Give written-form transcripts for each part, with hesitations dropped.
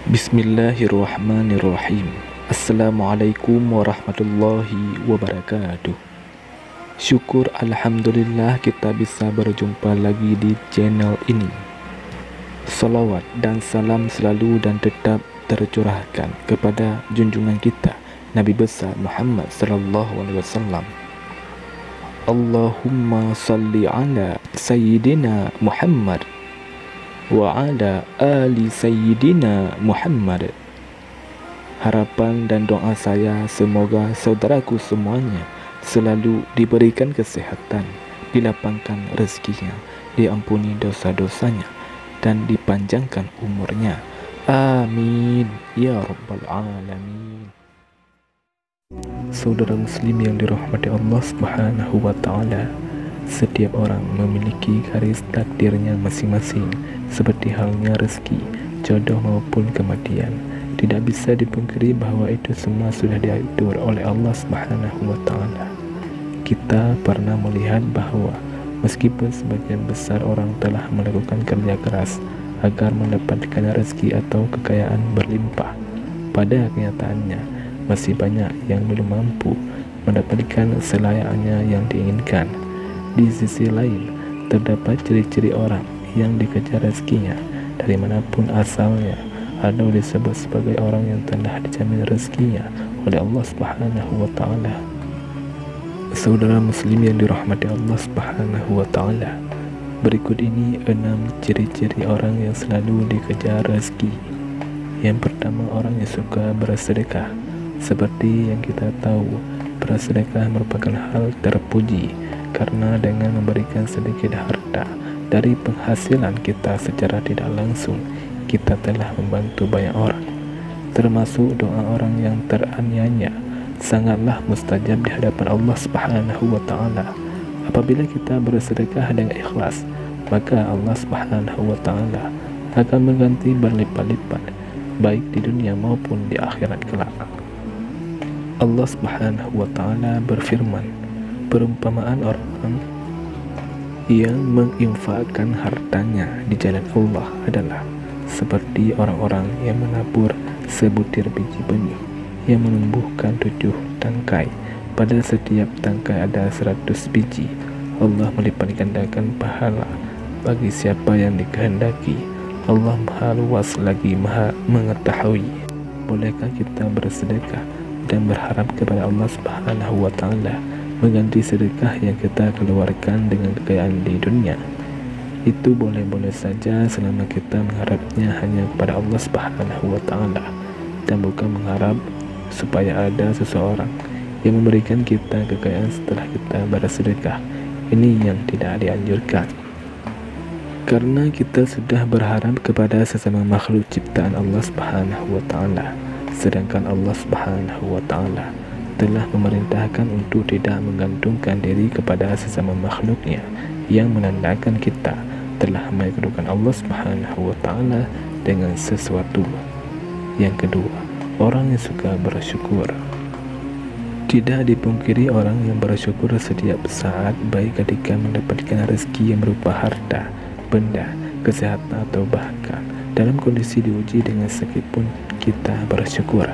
Bismillahirrahmanirrahim. Assalamualaikum warahmatullahi wabarakatuh. Syukur alhamdulillah kita bisa berjumpa lagi di channel ini. Salawat dan salam selalu dan tetap tercurahkan kepada junjungan kita Nabi besar Muhammad sallallahu alaihi wasallam. Allahumma salli ala sayyidina Muhammad wa ala ali sayyidina Muhammad. Harapan dan doa saya semoga saudaraku semuanya selalu diberikan kesehatan, dilapangkan rezekinya, diampuni dosa-dosanya, dan dipanjangkan umurnya. Amin ya rabbal alamin. Saudara muslim yang dirahmati Allah Subhanahu wa taala, setiap orang memiliki garis takdirnya masing-masing, seperti halnya rezeki, jodoh maupun kematian. Tidak bisa dipungkiri bahwa itu semua sudah diatur oleh Allah Subhanahu wa taala. Kita pernah melihat bahwa meskipun sebagian besar orang telah melakukan kerja keras agar mendapatkan rezeki atau kekayaan berlimpah, pada kenyataannya masih banyak yang belum mampu mendapatkan selayaknya yang diinginkan. Di sisi lain, terdapat ciri-ciri orang yang dikejar rezekinya dari manapun asalnya, atau disebut sebagai orang yang telah dijamin rezekinya oleh Allah Subhanahu wa taala. Saudara muslim yang dirahmati Allah Subhanahu wa taala, berikut ini 6 ciri-ciri orang yang selalu dikejar rezeki. Yang pertama, orang yang suka bersedekah. Seperti yang kita tahu, bersedekah merupakan hal terpuji, karena dengan memberikan sedikit harta dari penghasilan kita secara tidak langsung, kita telah membantu banyak orang. Termasuk doa orang yang teraniaya sangatlah mustajab di hadapan Allah Subhanahu wa taala. Apabila kita bersedekah dengan ikhlas, maka Allah Subhanahu wa taala akan mengganti berlipat-lipat, baik di dunia maupun di akhirat kelak. Allah Subhanahu wa taala berfirman, perumpamaan orang yang menginfakkan hartanya di jalan Allah adalah seperti orang-orang yang menabur sebutir biji benih yang menumbuhkan 7 tangkai. Pada setiap tangkai ada 100 biji. Allah melipat gandakan pahala bagi siapa yang dikehendaki. Allah Maha luas lagi Maha mengetahui. Bolehkah kita bersedekah dan berharap kepada Allah Subhanahu wa taala mengganti sedekah yang kita keluarkan dengan kekayaan di dunia? Itu boleh-boleh saja selama kita mengharapnya hanya kepada Allah Subhanahu wa taala dan bukan mengharap supaya ada seseorang yang memberikan kita kekayaan setelah kita bersedekah. Ini yang tidak dianjurkan, karena kita sudah berharap kepada sesama makhluk ciptaan Allah Subhanahu wa taala, sedangkan Allah Subhanahu wa taala telah memerintahkan untuk tidak menggantungkan diri kepada sesama makhluknya, yang menandakan kita telah mengadukan Allah Subhanahu wa taala dengan sesuatu. Yang kedua, orang yang suka bersyukur. Tidak dipungkiri orang yang bersyukur setiap saat, baik ketika mendapatkan rezeki yang berupa harta, benda, kesehatan, atau bahkan dalam kondisi diuji dengan sakit pun kita bersyukur.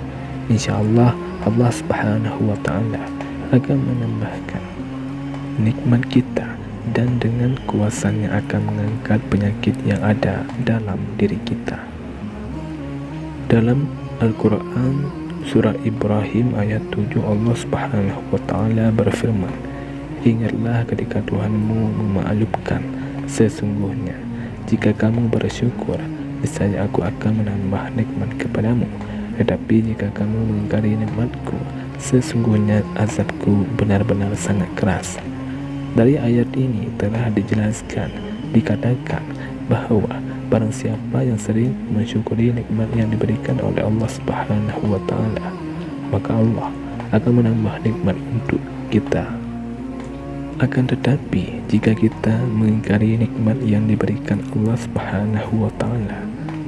Insya Allah, Allah Subhanahu wa ta'ala akan menambahkan nikmat kita, dan dengan kuasanya akan mengangkat penyakit yang ada dalam diri kita. Dalam Al-Quran Surah Ibrahim ayat 7, Allah Subhanahu wa ta'ala berfirman, ingatlah ketika Tuhanmu memaklumkan, sesungguhnya jika kamu bersyukur, niscaya aku akan menambah nikmat kepadamu. Tetapi jika kamu mengingkari nikmatku, sesungguhnya azabku benar-benar sangat keras. Dari ayat ini telah dijelaskan, dikatakan bahwa barang siapa yang sering mensyukuri nikmat yang diberikan oleh Allah Subhanahu wa ta'ala, maka Allah akan menambah nikmat untuk kita. Akan tetapi jika kita mengingkari nikmat yang diberikan Allah Subhanahu wa ta'ala,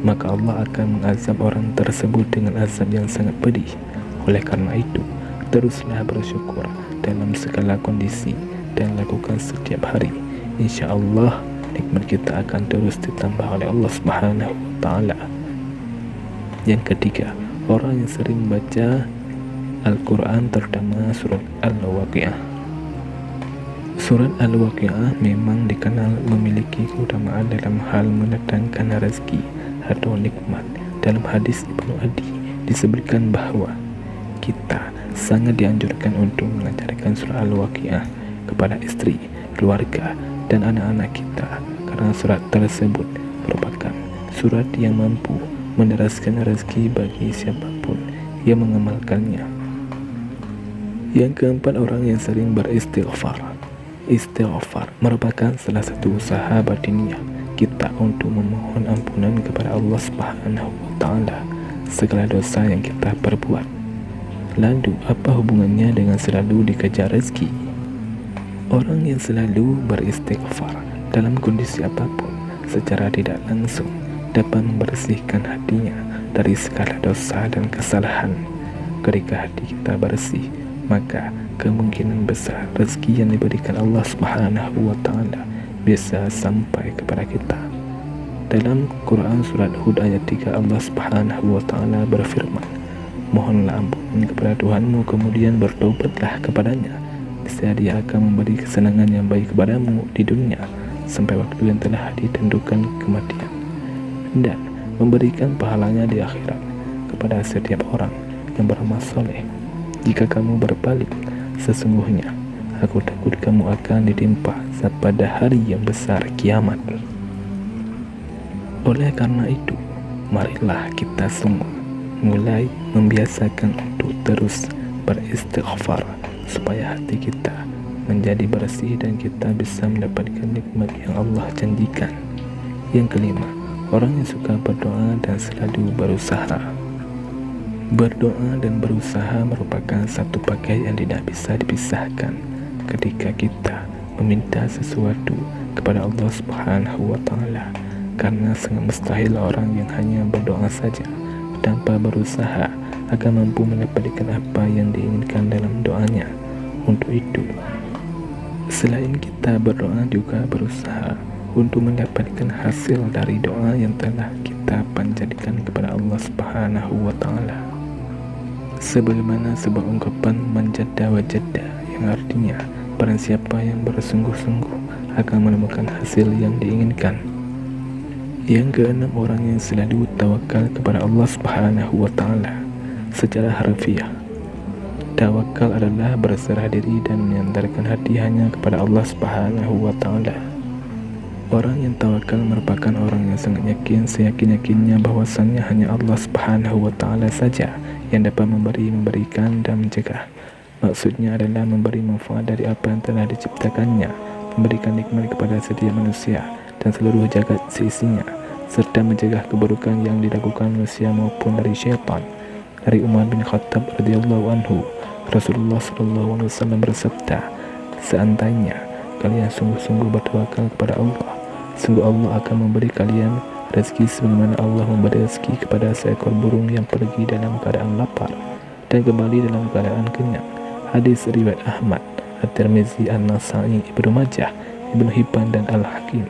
maka Allah akan mengazab orang tersebut dengan azab yang sangat pedih. Oleh karena itu, teruslah bersyukur dalam segala kondisi dan lakukan setiap hari. Insya Allah nikmat kita akan terus ditambah oleh Allah Subhanahu wa ta'ala. Yang ketiga, orang yang sering baca Al-Quran, terutama surat Al-Waqi'ah. Surat Al-Waqi'ah memang dikenal memiliki keutamaan dalam hal mendatangkan rezeki atau nikmat. Dalam hadis Ibnu Adi disebutkan bahwa kita sangat dianjurkan untuk mengajarkan surah Al-Waqi'ah kepada istri, keluarga, dan anak-anak kita, karena surat tersebut merupakan surat yang mampu menderaskan rezeki bagi siapapun yang mengamalkannya. Yang keempat, orang yang sering beristighfar. Istighfar merupakan salah satu usaha batiniah kita untuk memohon ampunan kepada Allah Subhanahu wa Ta'ala segala dosa yang kita perbuat. Lalu, apa hubungannya dengan selalu dikejar rezeki? Orang yang selalu beristighfar dalam kondisi apapun secara tidak langsung dapat membersihkan hatinya dari segala dosa dan kesalahan. Ketika hati kita bersih, maka kemungkinan besar rezeki yang diberikan Allah Subhanahu wa Ta'ala bisa sampai kepada kita. Dalam Quran surat Hud ayat 3, Allah Subhanahu wa Ta'ala berfirman, "Mohonlah ampun kepada Tuhanmu, kemudian bertobatlah kepadanya. Niscaya Dia akan memberi kesenangan yang baik kepadamu di dunia sampai waktu yang telah ditentukan kematian, dan memberikan pahalanya di akhirat kepada setiap orang yang beramal soleh. Jika kamu berbalik, sesungguhnya aku takut kamu akan ditimpa pada hari yang besar kiamat." Oleh karena itu, marilah kita semua mulai membiasakan untuk terus beristighfar supaya hati kita menjadi bersih dan kita bisa mendapatkan nikmat yang Allah janjikan. Yang kelima, orang yang suka berdoa dan selalu berusaha. Berdoa dan berusaha merupakan satu paket yang tidak bisa dipisahkan. Ketika kita meminta sesuatu kepada Allah Subhanahu wa Ta'ala, karena sangat mustahil orang yang hanya berdoa saja tanpa berusaha akan mampu mendapatkan apa yang diinginkan dalam doanya. Untuk itu, selain kita berdoa, juga berusaha untuk mendapatkan hasil dari doa yang telah kita panjatkan kepada Allah Subhanahu wa Ta'ala. Sebagaimana sebuah ungkapan manjada wajada, yang artinya barang siapa yang bersungguh-sungguh akan menemukan hasil yang diinginkan. Yang keenam, orang yang selalu tawakal kepada Allah Subhanahu wa Ta'ala. Secara harfiah, tawakal adalah berserah diri dan menyandarkan hati hanya kepada Allah Subhanahu wa Ta'ala. Orang yang tawakal merupakan orang yang sangat yakin seyakin-yakinnya bahwasannya hanya Allah Subhanahu wa Ta'ala saja yang dapat memberikan dan mencegah. Maksudnya adalah memberi manfaat dari apa yang telah diciptakannya, memberikan nikmat kepada setiap manusia dan seluruh jagat seisinya, serta mencegah keburukan yang dilakukan manusia maupun dari syaitan. Dari Umar bin Khattab radhiyallahu anhu, Rasulullah sallallahu alaihi wasallam bersabda, "Seandainya kalian sungguh-sungguh bertawakal kepada Allah, sungguh Allah akan memberi kalian rezeki sebagaimana Allah memberi rezeki kepada seekor burung yang pergi dalam keadaan lapar dan kembali dalam keadaan kenyang." Hadis riwayat Ahmad, At-Tirmizi, An-Nasa'i, Ibnu Majah, Ibnu Hibban, dan Al-Hakim.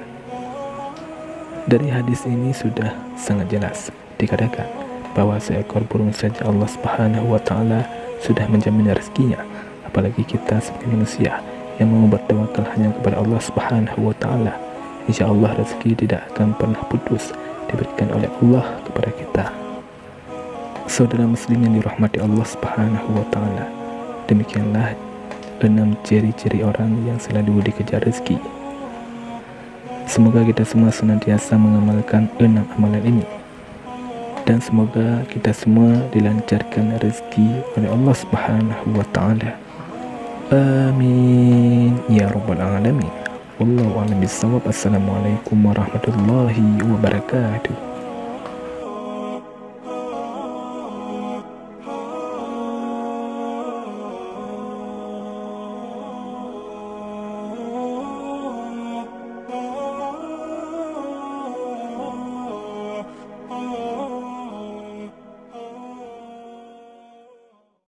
Dari hadis ini sudah sangat jelas dikatakan bahwa seekor burung saja Allah Subhanahu wa Ta'ala sudah menjamin rezekinya, apalagi kita sebagai manusia yang mau bertawakal hanya kepada Allah Subhanahu wa Ta'ala. Insya Allah rezeki tidak akan pernah putus diberikan oleh Allah kepada kita. Saudara muslim yang dirahmati Allah Subhanahu wa Ta'ala, demikianlah 6 ciri-ciri orang yang selalu dikejar rezeki. Semoga kita semua senantiasa mengamalkan 6 amalan ini, dan semoga kita semua dilancarkan rezeki oleh Allah Subhanahu wa Ta'ala. Amin ya rabbal alamin. Wallahu a'lam bishawab. Assalamualaikum warahmatullahi wabarakatuh.